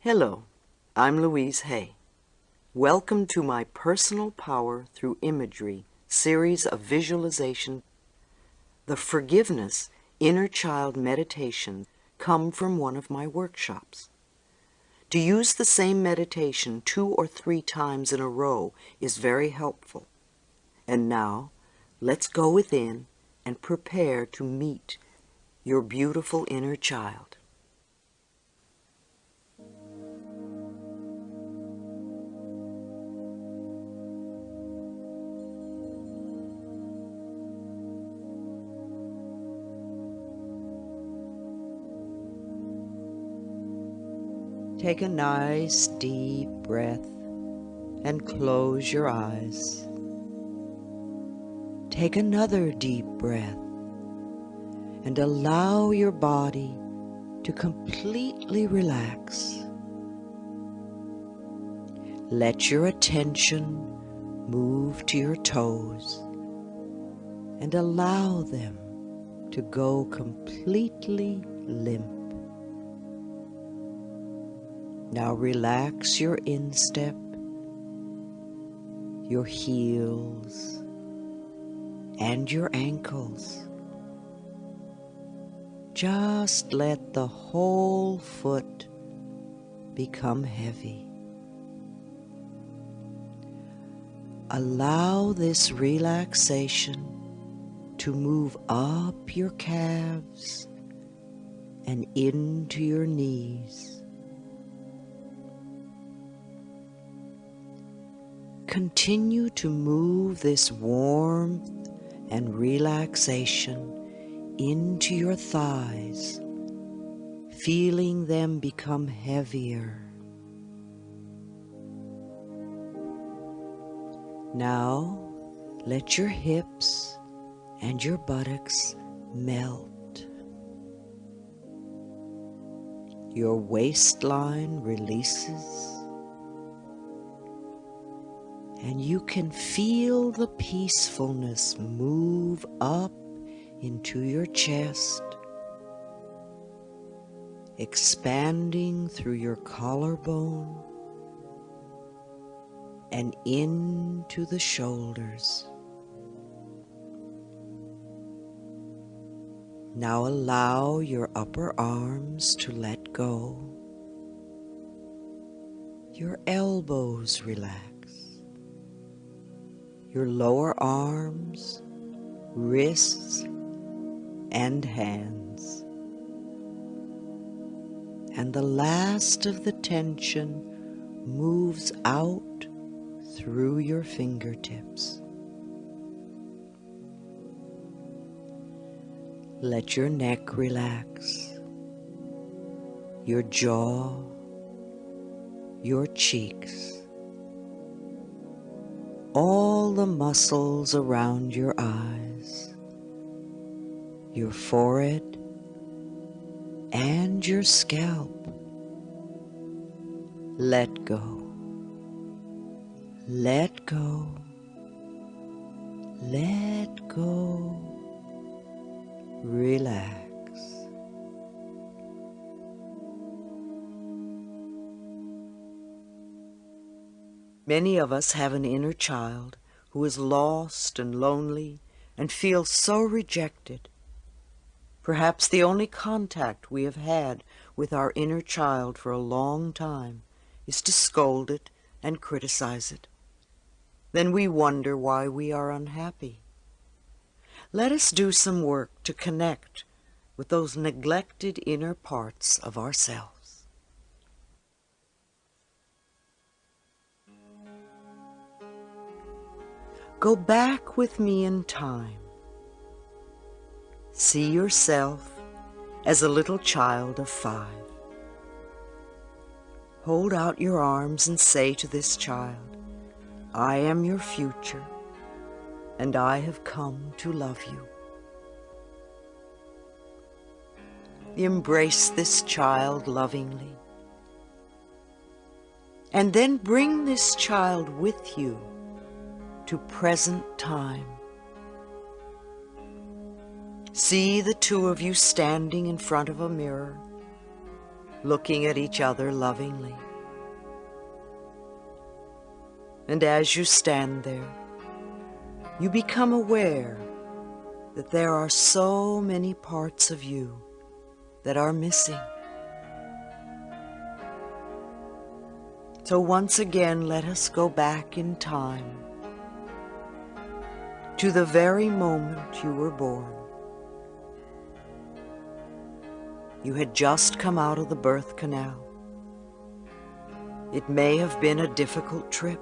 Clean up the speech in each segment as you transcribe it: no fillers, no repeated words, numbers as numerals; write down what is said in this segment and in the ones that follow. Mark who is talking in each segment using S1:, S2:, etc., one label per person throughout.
S1: Hello, I'm Louise Hay. Welcome to my Personal Power Through Imagery series of visualization. The Forgiveness Inner Child Meditation come from one of my workshops. To use the same meditation 2 or 3 times in a row is very helpful. And now, let's go within and prepare to meet your beautiful inner child. Take a nice deep breath and close your eyes. Take another deep breath and allow your body to completely relax. Let your attention move to your toes and allow them to go completely limp. Now relax your instep, your heels, and your ankles. Just let the whole foot become heavy. Allow this relaxation to move up your calves and into your knees. Continue to move this warmth and relaxation into your thighs, feeling them become heavier. Now, let your hips and your buttocks melt. Your waistline releases. And you can feel the peacefulness move up into your chest, expanding through your collarbone and into the shoulders. Now allow your upper arms to let go. Your elbows relax. Your lower arms, wrists, and hands. And the last of the tension moves out through your fingertips. Let your neck relax, your jaw, your cheeks, all the muscles around your eyes, your forehead, and your scalp. Let go. Let go. Let go. Relax. Many of us have an inner child who is lost and lonely and feels so rejected. Perhaps the only contact we have had with our inner child for a long time is to scold it and criticize it. Then we wonder why we are unhappy. Let us do some work to connect with those neglected inner parts of ourselves. Go back with me in time. See yourself as a little child of 5. Hold out your arms and say to this child, I am your future, and I have come to love you. Embrace this child lovingly, and then bring this child with you to present time. See the two of you standing in front of a mirror, looking at each other lovingly. And as you stand there, you become aware that there are so many parts of you that are missing. So once again, let us go back in time to the very moment you were born. You had just come out of the birth canal. It may have been a difficult trip.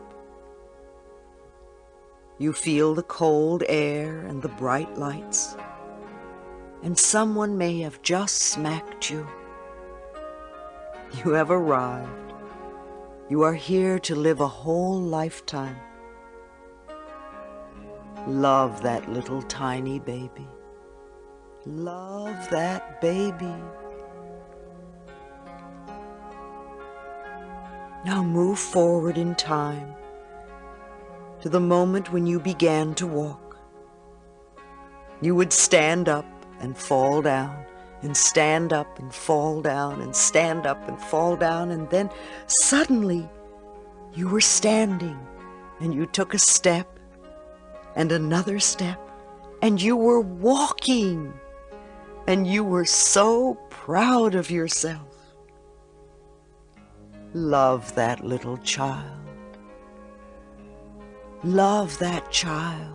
S1: You feel the cold air and the bright lights, and someone may have just smacked you. You have arrived. You are here to live a whole lifetime. Love that little tiny baby. Love that baby. Now move forward in time to the moment when you began to walk. You would stand up and fall down, and stand up and fall down, and stand up and fall down, and then suddenly you were standing, and you took a step and another step, and you were walking, and you were so proud of yourself. Love that little child. Love that child.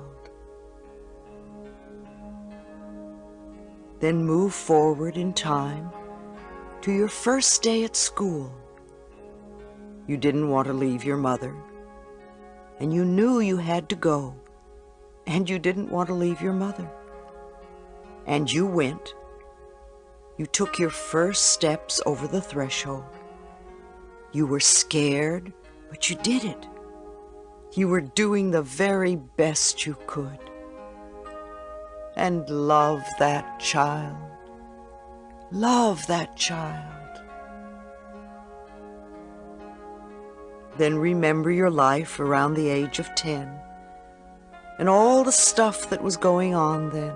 S1: Then move forward in time to your first day at school. You didn't want to leave your mother, and you knew you had to go, and you didn't want to leave your mother. And you went. You took your first steps over the threshold. You were scared, but you did it. You were doing the very best you could. And love that child. Love that child. Then remember your life around the age of 10 and all the stuff that was going on then.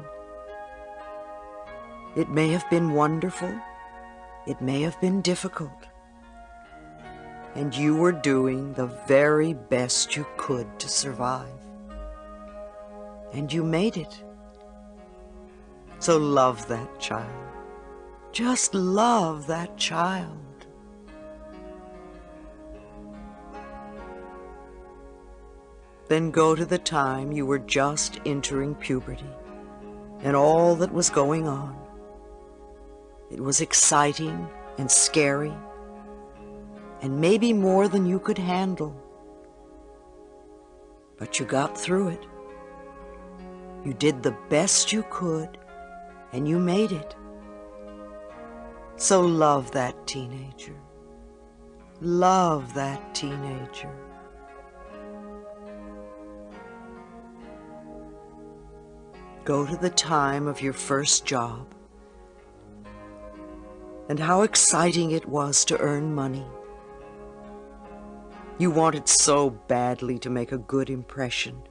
S1: It may have been wonderful. It may have been difficult. And you were doing the very best you could to survive. And you made it. So love that child. Just love that child. Then go to the time you were just entering puberty and all that was going on. It was exciting and scary, and maybe more than you could handle. But you got through it. You did the best you could, and you made it. So love that teenager. Love that teenager. Go to the time of your first job and how exciting it was to earn money. You wanted so badly to make a good impression,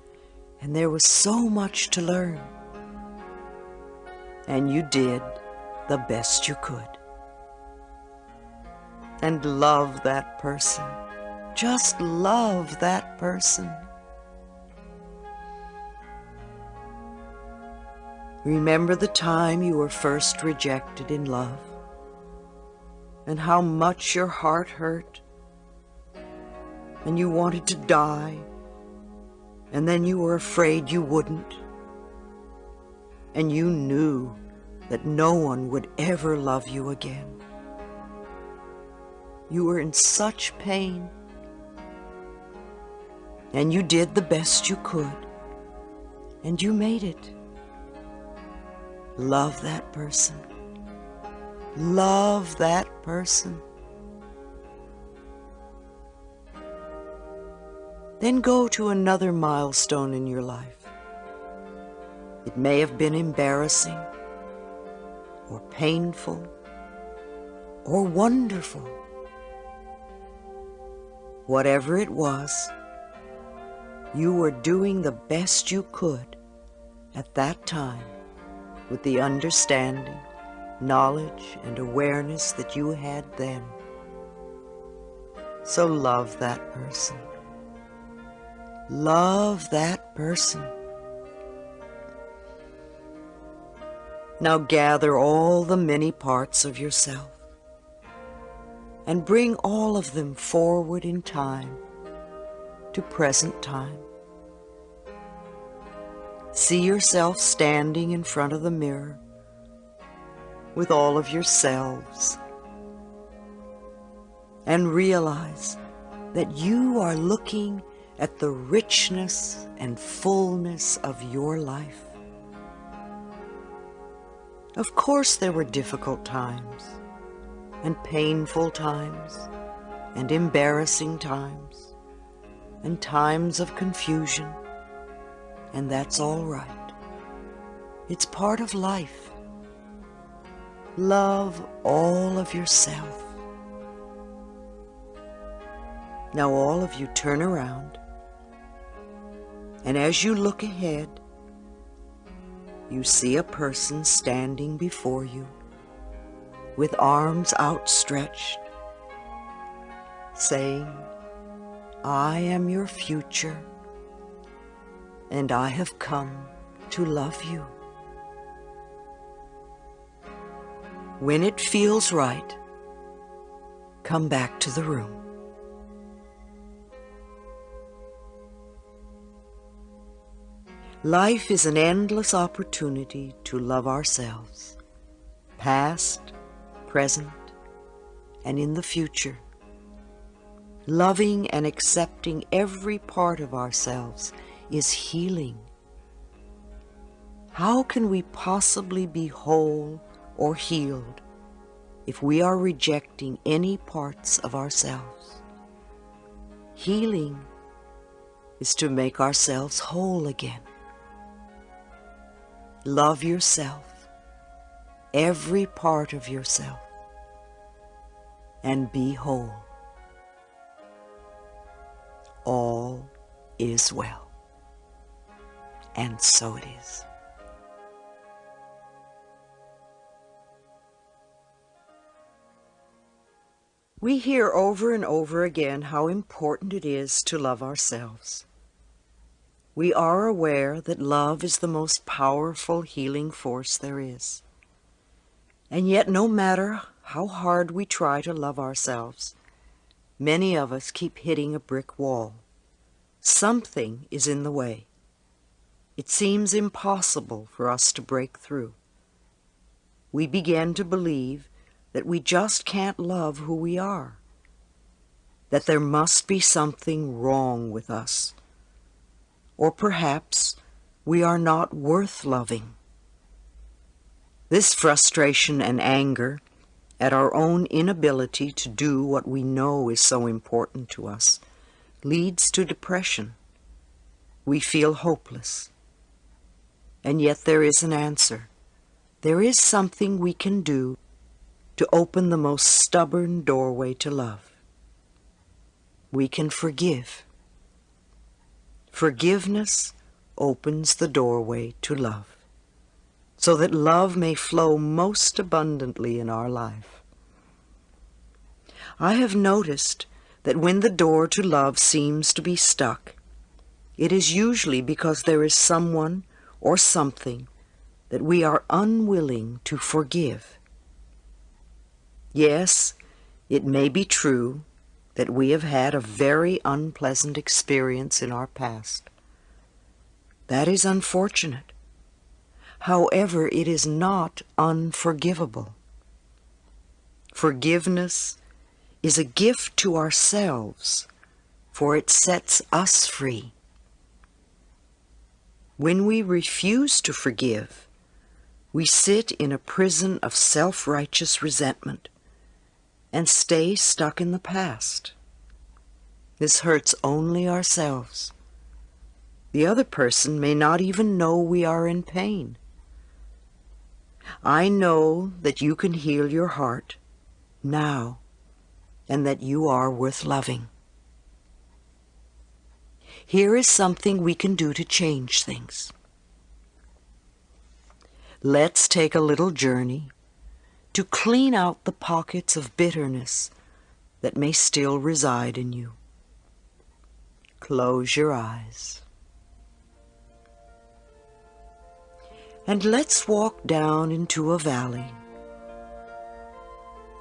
S1: and there was so much to learn. And you did the best you could. And love that person. Just love that person. Remember the time you were first rejected in love, and how much your heart hurt, and you wanted to die, and then you were afraid you wouldn't, and you knew that no one would ever love you again. You were in such pain, and you did the best you could, and you made it. Love that person. Love that person. Then go to another milestone in your life. It may have been embarrassing, or painful, or wonderful. Whatever it was, you were doing the best you could at that time, with the understanding knowledge and awareness that you had then. So love that person. Love that person. Now gather all the many parts of yourself and bring all of them forward in time to present time. See yourself standing in front of the mirror with all of your selves, and realize that you are looking at the richness and fullness of your life. Of course, there were difficult times, and painful times, and embarrassing times, and times of confusion, and that's all right. It's part of life. Love all of yourself. Now all of you turn around, and as you look ahead, you see a person standing before you with arms outstretched, saying, "I am your future, and I have come to love you." When it feels right, come back to the room. Life is an endless opportunity to love ourselves, past, present, and in the future. Loving and accepting every part of ourselves is healing. How can we possibly be whole or healed if we are rejecting any parts of ourselves? Healing is to make ourselves whole again. Love yourself, every part of yourself, and be whole. All is well. And so it is. We hear over and over again how important it is to love ourselves. We are aware that love is the most powerful healing force there is. And yet, no matter how hard we try to love ourselves, many of us keep hitting a brick wall. Something is in the way. It seems impossible for us to break through. We begin to believe that we just can't love who we are, that there must be something wrong with us, or perhaps we are not worth loving. This frustration and anger at our own inability to do what we know is so important to us leads to depression. We feel hopeless. And yet there is an answer. There is something we can do to open the most stubborn doorway to love. We can forgive. Forgiveness opens the doorway to love, so that love may flow most abundantly in our life. I have noticed that when the door to love seems to be stuck, it is usually because there is someone or something that we are unwilling to forgive. Yes, it may be true that we have had a very unpleasant experience in our past. That is unfortunate. However, it is not unforgivable. Forgiveness is a gift to ourselves, for it sets us free. When we refuse to forgive, we sit in a prison of self-righteous resentment and stay stuck in the past. This hurts only ourselves. The other person may not even know we are in pain. I know that you can heal your heart now, and that you are worth loving. Here is something we can do to change things. Let's take a little journey to clean out the pockets of bitterness that may still reside in you. Close your eyes. And let's walk down into a valley.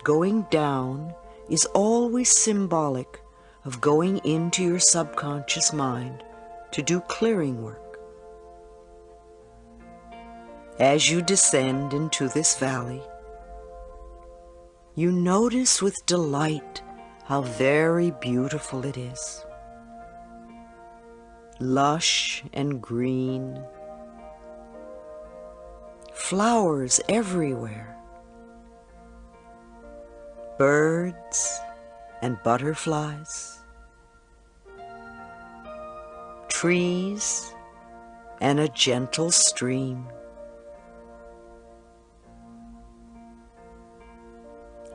S1: Going down is always symbolic of going into your subconscious mind to do clearing work. As you descend into this valley, you notice with delight how very beautiful it is. Lush and green, flowers everywhere, birds and butterflies, trees and a gentle stream.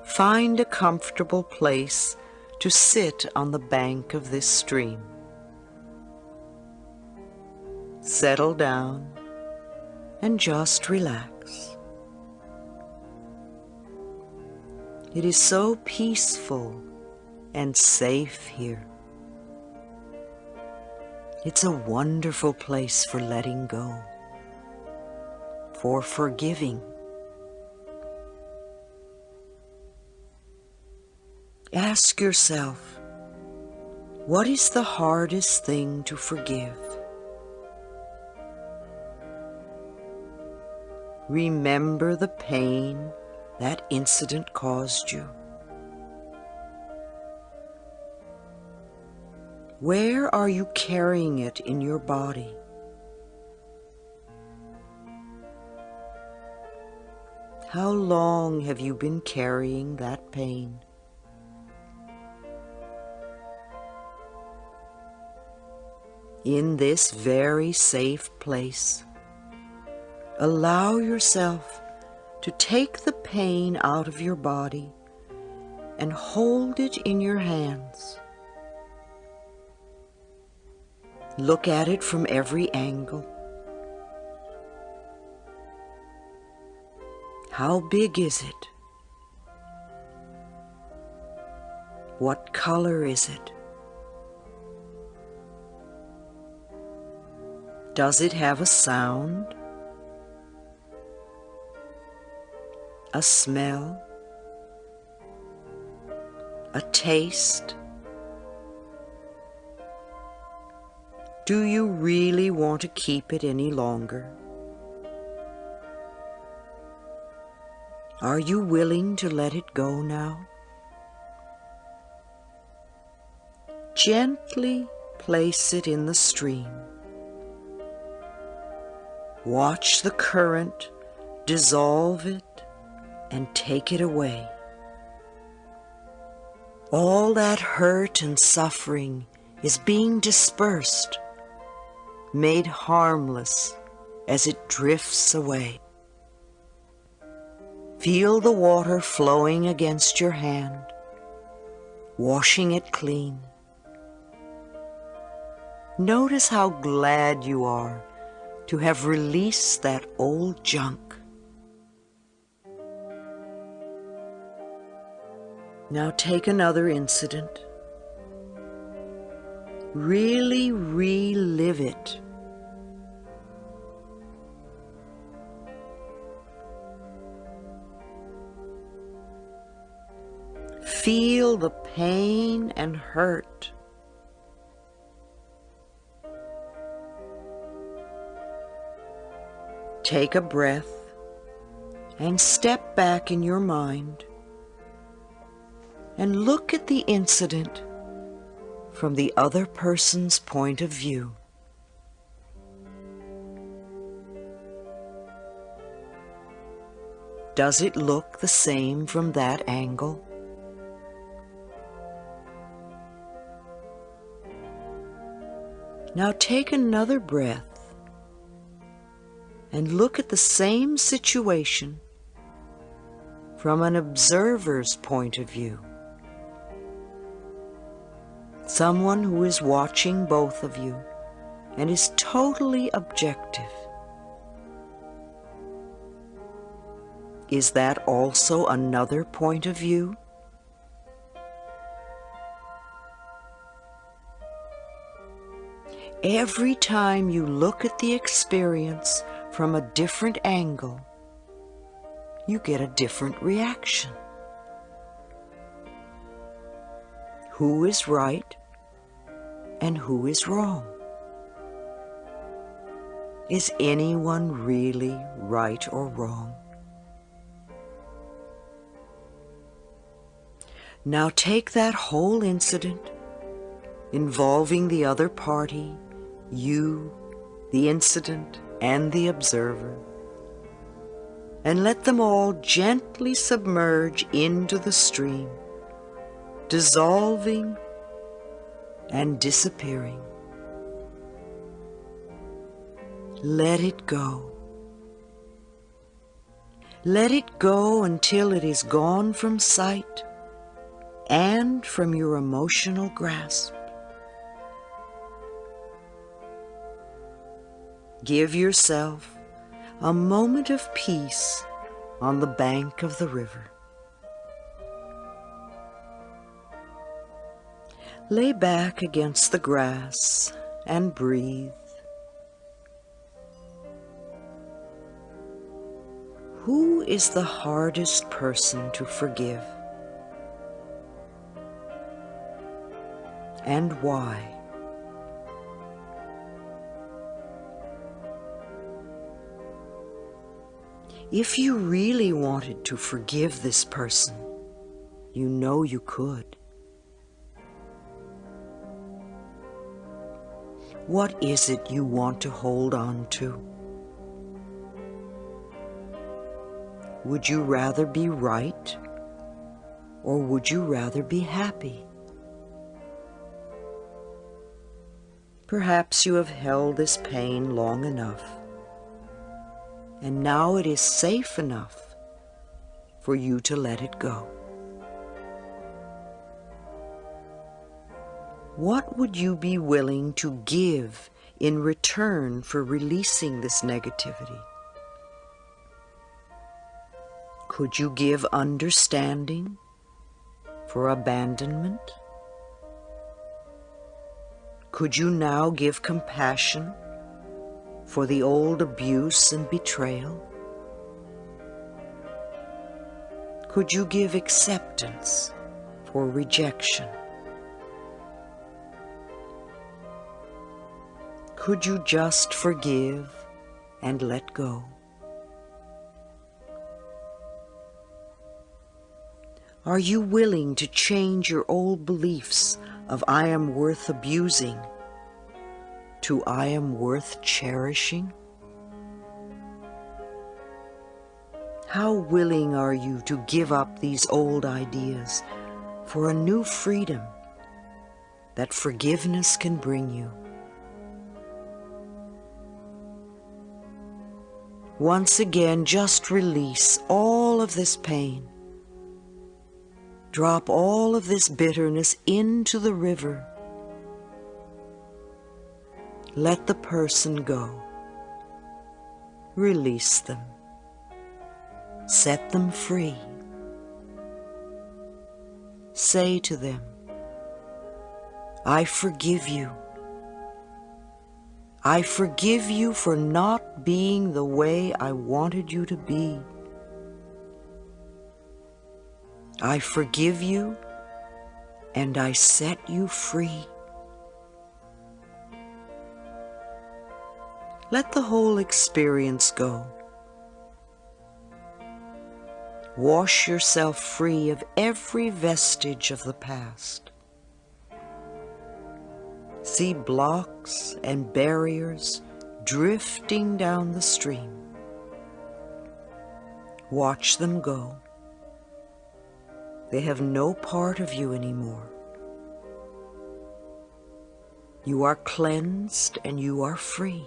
S1: Find a comfortable place to sit on the bank of this stream. Settle down and just relax. It is so peaceful and safe here. It's a wonderful place for letting go, for forgiving. Ask yourself, what is the hardest thing to forgive? Remember the pain that incident caused you. Where are you carrying it in your body? How long have you been carrying that pain? In this very safe place, allow yourself to take the pain out of your body and hold it in your hands. Look at it from every angle. How big is it? What color is it? Does it have a sound? A smell? A taste? Do you really want to keep it any longer? Are you willing to let it go now? Gently place it in the stream. Watch the current dissolve it and take it away. All that hurt and suffering is being dispersed, made harmless as it drifts away. Feel the water flowing against your hand, washing it clean. Notice how glad you are to have released that old junk. Now take another incident. Really relive it. Feel the pain and hurt. Take a breath and step back in your mind and look at the incident from the other person's point of view. Does it look the same from that angle? Now take another breath and look at the same situation from an observer's point of view. Someone who is watching both of you and is totally objective. Is that also another point of view? Every time you look at the experience from a different angle, you get a different reaction. Who is right and who is wrong? Is anyone really right or wrong? Now take that whole incident involving the other party, you, the incident, and the observer, and let them all gently submerge into the stream, dissolving and disappearing. Let it go. Let it go until it is gone from sight and from your emotional grasp. Give yourself a moment of peace on the bank of the river. Lay back against the grass and breathe. Who is the hardest person to forgive? And why? If you really wanted to forgive this person, you know you could. What is it you want to hold on to? Would you rather be right, or would you rather be happy? Perhaps you have held this pain long enough, and now it is safe enough for you to let it go. What would you be willing to give in return for releasing this negativity? Could you give understanding for abandonment? Could you now give compassion for the old abuse and betrayal? Could you give acceptance for rejection? Could you just forgive and let go? Are you willing to change your old beliefs of I am worth abusing to I am worth cherishing? How willing are you to give up these old ideas for a new freedom that forgiveness can bring you? Once again, just release all of this pain. Drop all of this bitterness into the river. Let the person go. Release them. Set them free. Say to them, I forgive you. I forgive you for not being the way I wanted you to be. I forgive you, and I set you free. Let the whole experience go. Wash yourself free of every vestige of the past. See blocks and barriers drifting down the stream. Watch them go. They have no part of you anymore. You are cleansed and you are free.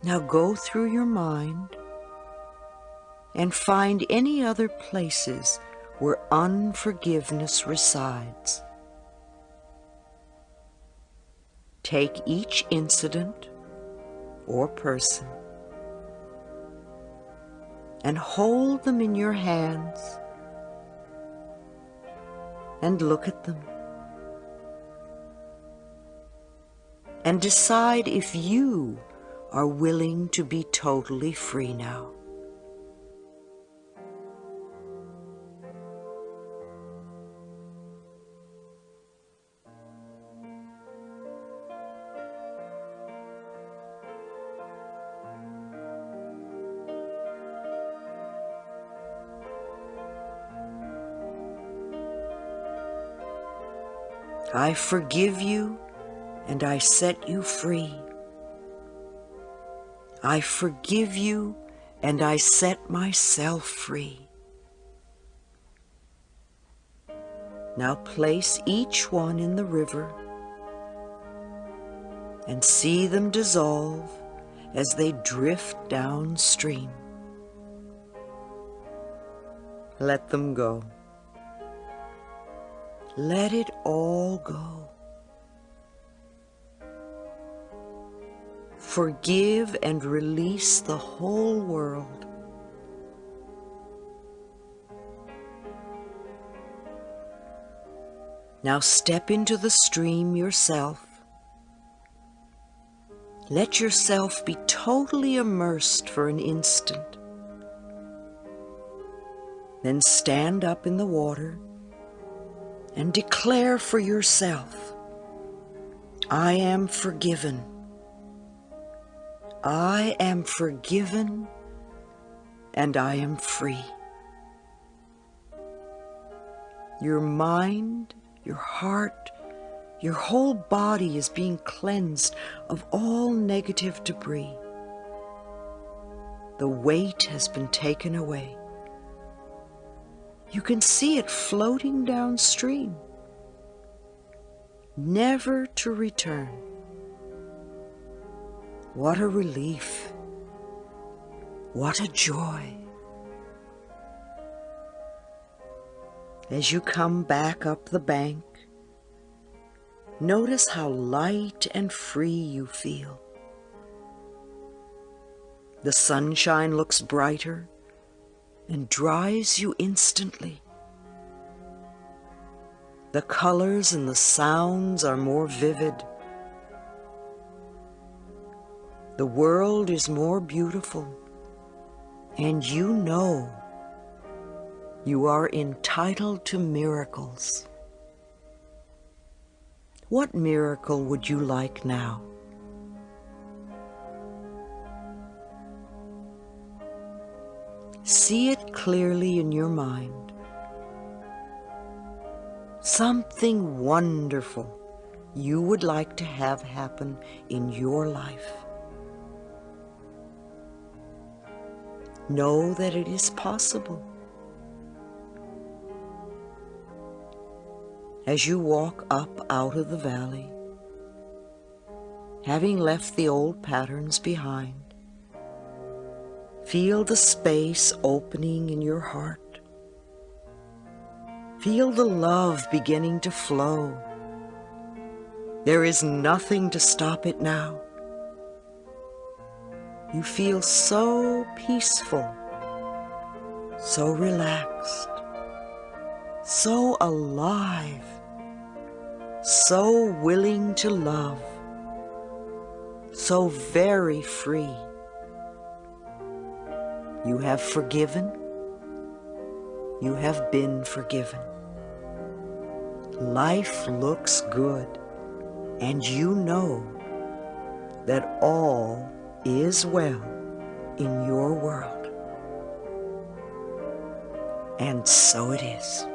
S1: Now go through your mind and find any other places where unforgiveness resides. Take each incident or person and hold them in your hands and look at them and decide if you are willing to be totally free now. I forgive you and I set you free. I forgive you and I set myself free. Now place each one in the river and see them dissolve as they drift downstream. Let them go. Let it all go. Forgive and release the whole world. Now step into the stream yourself. Let yourself be totally immersed for an instant. Then stand up in the water and declare for yourself, I am forgiven. I am forgiven and I am free. Your mind, your heart, your whole body is being cleansed of all negative debris. The weight has been taken away. You can see it floating downstream, never to return. What a relief. What a joy. As you come back up the bank, notice how light and free you feel. The sunshine looks brighter and dries you instantly. The colors and the sounds are more vivid. The world is more beautiful, and you know you are entitled to miracles. What miracle would you like now? See it clearly in your mind. Something wonderful you would like to have happen in your life. Know that it is possible. As you walk up out of the valley, having left the old patterns behind, feel the space opening in your heart. Feel the love beginning to flow. There is nothing to stop it now. You feel so peaceful, so relaxed, so alive, so willing to love, so very free. You have forgiven. You have been forgiven. Life looks good, and you know that all is well in your world. And so it is.